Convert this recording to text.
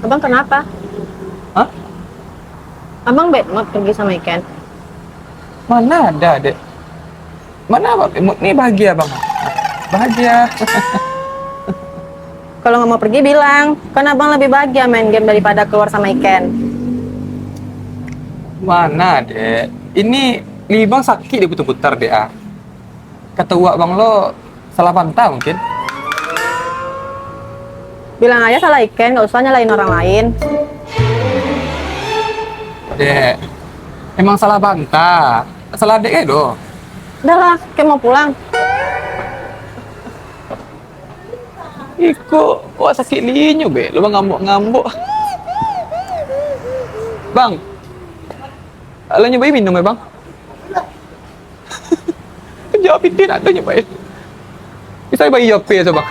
Abang kenapa? Hah? Abang bad mood pergi sama Iken? Mana ada, Dek? Mana abang? Ini bahagia, Bang. Bahagia. Kalau nggak mau pergi bilang, kan abang lebih bahagia main game daripada keluar sama Iken. Mana, Dek? Ini libang sakit dia putar-putar, Dek. Ah. Kata uak bang lo salah pantau mungkin. Bilang aja salah Iken, nggak usah nyalain orang lain. Dek, emang salah bantah. Salah dek do. Udah lah, Iken mau pulang. Iko, wah sakit linyu be. Lu bang ngambuk-ngambuk. Bang, lo nyobain minum ya bang? Jawab itu ada nyobain. Bisa bayi jawab ya bang.